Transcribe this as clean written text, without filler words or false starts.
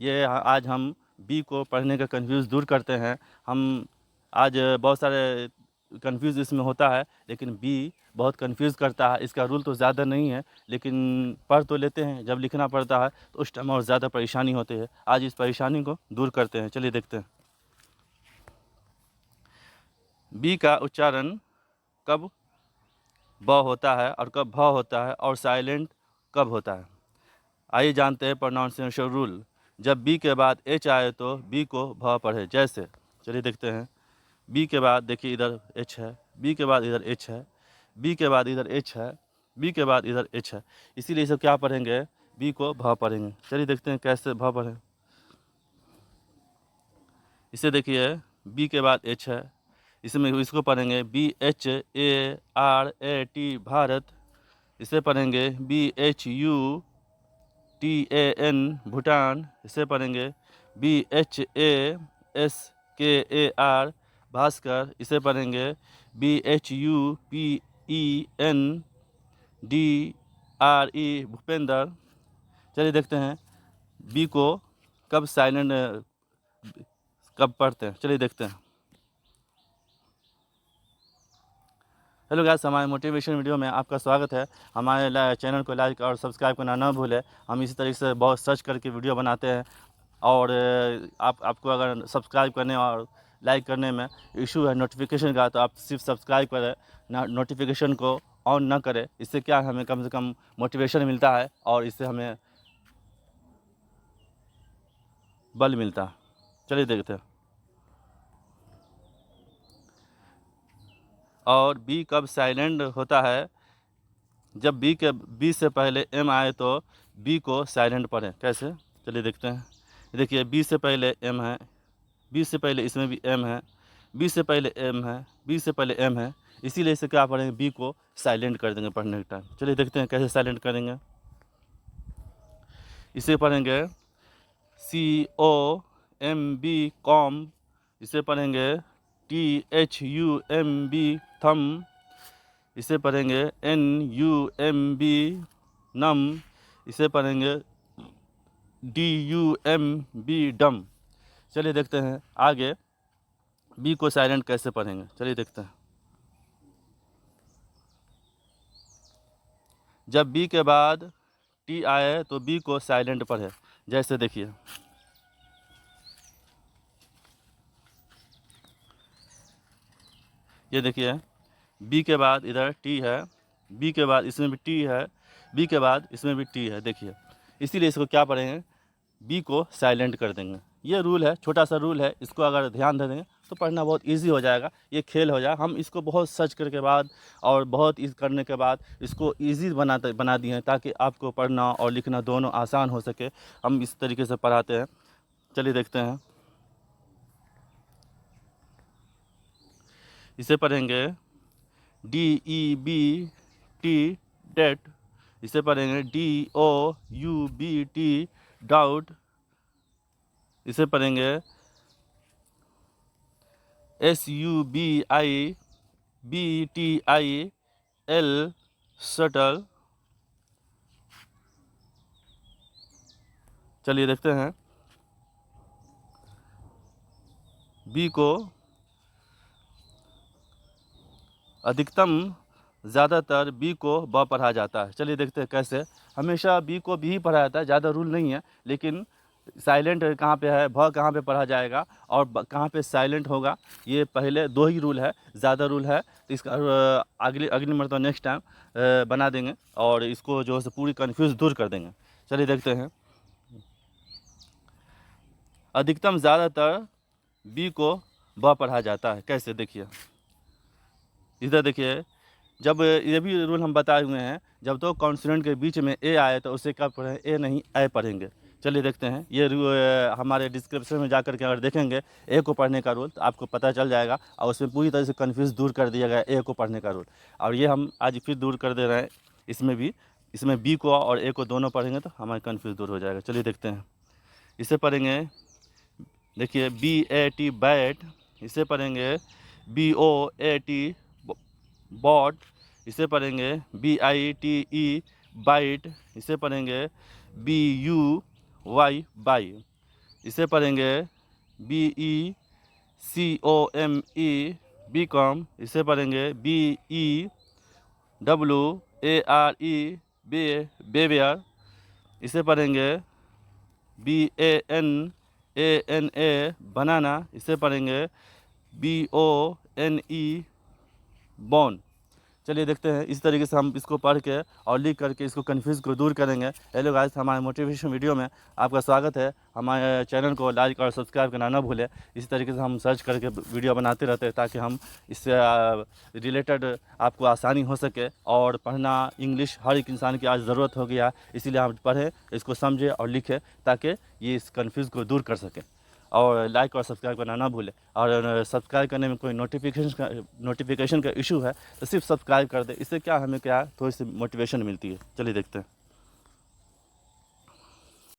ये आज हम बी को पढ़ने का कंफ्यूज दूर करते हैं। हम आज बहुत सारे कंफ्यूज इसमें होता है, लेकिन बी बहुत कंफ्यूज करता है। इसका रूल तो ज़्यादा नहीं है, लेकिन पढ़ तो लेते हैं। जब लिखना पड़ता है तो उस टाइम और ज़्यादा परेशानी होती है। आज इस परेशानी को दूर करते हैं। चलिए देखते हैं बी का उच्चारण कब ब होता है और कब भ होता है, और साइलेंट कब होता है। आइए जानते हैं प्रोनाउंसिएशन रूल। जब बी के बाद एच आए तो बी को भ पढ़े। जैसे चलिए देखते हैं, बी के बाद देखिए इधर एच है, बी के बाद इधर एच है, बी के बाद इधर एच है, बी के बाद इधर एच है। इसीलिए सब क्या पढ़ेंगे, बी को भ पढ़ेंगे। चलिए देखते हैं कैसे भ पढ़ें। इसे देखिए, बी के बाद एच है, इसमें इसको पढ़ेंगे BHARAT भारत। इसे पढ़ेंगे BHUTAN भूटान। इसे पढ़ेंगे BHASKAR भास्कर। इसे पढ़ेंगे BHUPENDRE भूपेंद्र। चलिए देखते हैं बी को कब साइलेंट कब पढ़ते हैं। चलिए देखते हैं। हेलो गाइस, हमारे मोटिवेशन वीडियो में आपका स्वागत है। हमारे चैनल को लाइक और सब्सक्राइब करना ना भूलें। हम इसी तरीके से बहुत सर्च करके वीडियो बनाते हैं, और आपको अगर सब्सक्राइब करने और लाइक करने में इशू है नोटिफिकेशन का, तो आप सिर्फ सब्सक्राइब करें, ना नोटिफिकेशन को ऑन ना करें। इससे क्या हमें कम से कम मोटिवेशन मिलता है और इससे हमें बल मिलता है। चलिए देखते हैं। और बी कब साइलेंट होता है, जब बी से पहले एम आए तो बी को साइलेंट पढ़ें। कैसे, चलिए देखते हैं। देखिए, बी से पहले एम है, बी से पहले इसमें भी एम है, बी से पहले एम है, बी से पहले एम है। इसीलिए इसे क्या पढ़ेंगे, बी को साइलेंट कर देंगे पढ़ने के टाइम। चलिए देखते हैं कैसे साइलेंट करेंगे। इसे पढ़ेंगे COMB कॉम। इसे पढ़ेंगे THUMB थम। इसे पढ़ेंगे NUMB नम। इसे पढ़ेंगे DUMB डम। चलिए देखते हैं आगे बी को साइलेंट कैसे पढ़ेंगे। चलिए देखते हैं। जब बी के बाद टी आए तो बी को साइलेंट पढ़े। जैसे देखिए, ये देखिए, बी के बाद इधर टी है, बी के बाद इसमें भी टी है, बी के बाद इसमें भी टी है। देखिए, इसीलिए इसको क्या पढ़ेंगे, बी को साइलेंट कर देंगे। ये रूल है, छोटा सा रूल है। इसको अगर ध्यान दे देंगे तो पढ़ना बहुत इजी हो जाएगा। ये खेल हो जाए। हम इसको बहुत सर्च करने के बाद और बहुत इस करने के बाद इसको इजी बना दिए हैं, ताकि आपको पढ़ना और लिखना दोनों आसान हो सके। हम इस तरीके से पढ़ाते हैं। चलिए देखते हैं। इसे पढ़ेंगे DEBT डेट। इसे पढ़ेंगे DOUBT डाउट। इसे पढ़ेंगे SUBIBTIL शटल। चलिए देखते हैं बी को अधिकतम ज़्यादातर बी को ब पढ़ा जाता है। चलिए देखते हैं कैसे। हमेशा बी को बी ही पढ़ा जाता है, ज़्यादा रूल नहीं है। लेकिन साइलेंट कहाँ पे है, भ कहाँ पे पढ़ा जाएगा और कहाँ पे साइलेंट होगा, ये पहले दो ही रूल है, ज़्यादा रूल है। तो इसका अगली मरतबा नेक्स्ट टाइम बना देंगे और इसको जो है पूरी कन्फ्यूज़ दूर कर देंगे। चलिए देखते हैं। अधिकतम ज़्यादातर बी को ब पढ़ा जाता है। कैसे, देखिए इधर देखिए, जब ये भी रूल हम बताए हुए हैं, जब तो कॉन्सोनेंट के बीच में ए आए तो उसे कब पढ़ें, ए नहीं ए पढ़ेंगे। चलिए देखते हैं। ये हमारे डिस्क्रिप्शन में जाकर के अगर देखेंगे ए को पढ़ने का रूल, तो आपको पता चल जाएगा और उसमें पूरी तरह से कन्फ्यूज़ दूर कर दिया गया ए को पढ़ने का रूल। और ये हम आज फिर दूर कर दे रहे हैं। इसमें भी, इसमें बी को और ए को दोनों पढ़ेंगे तो हमारे कन्फ्यूज़ दूर हो जाएगा। चलिए देखते हैं। इसे पढ़ेंगे, देखिए BAT बैट। इसे पढ़ेंगे BOAT बॉट। इसे पढ़ेंगे BITE बाइट। इसे पढ़ेंगे BUY बाई। इसे पढ़ेंगे BECOME बी कॉम। इसे पढ़ेंगे BEWARE बेवियर। इसे पढ़ेंगे BANANA बनाना। इसे पढ़ेंगे BONE बॉन। चलिए देखते हैं इस तरीके से हम इसको पढ़ के और लिख करके इसको कन्फ्यूज़ को दूर करेंगे। हेलो गाइस, हमारे मोटिवेशन वीडियो में आपका स्वागत है। हमारे चैनल को लाइक और सब्सक्राइब करना ना भूलें। इसी तरीके से हम सर्च करके वीडियो बनाते रहते हैं ताकि हम इससे रिलेटेड आपको आसानी हो सके। और पढ़ना इंग्लिश हर एक इंसान की आज ज़रूरत हो गया, इसीलिए हम पढ़ें, इसको समझें और लिखें ताकि ये इस कन्फ्यूज़ को दूर कर सकें। और लाइक और सब्सक्राइब करना ना भूलें। और सब्सक्राइब करने में कोई नोटिफिकेशन का इशू है तो सिर्फ सब्सक्राइब कर दें। इससे क्या हमें थोड़ी सी मोटिवेशन मिलती है। चलिए देखते हैं।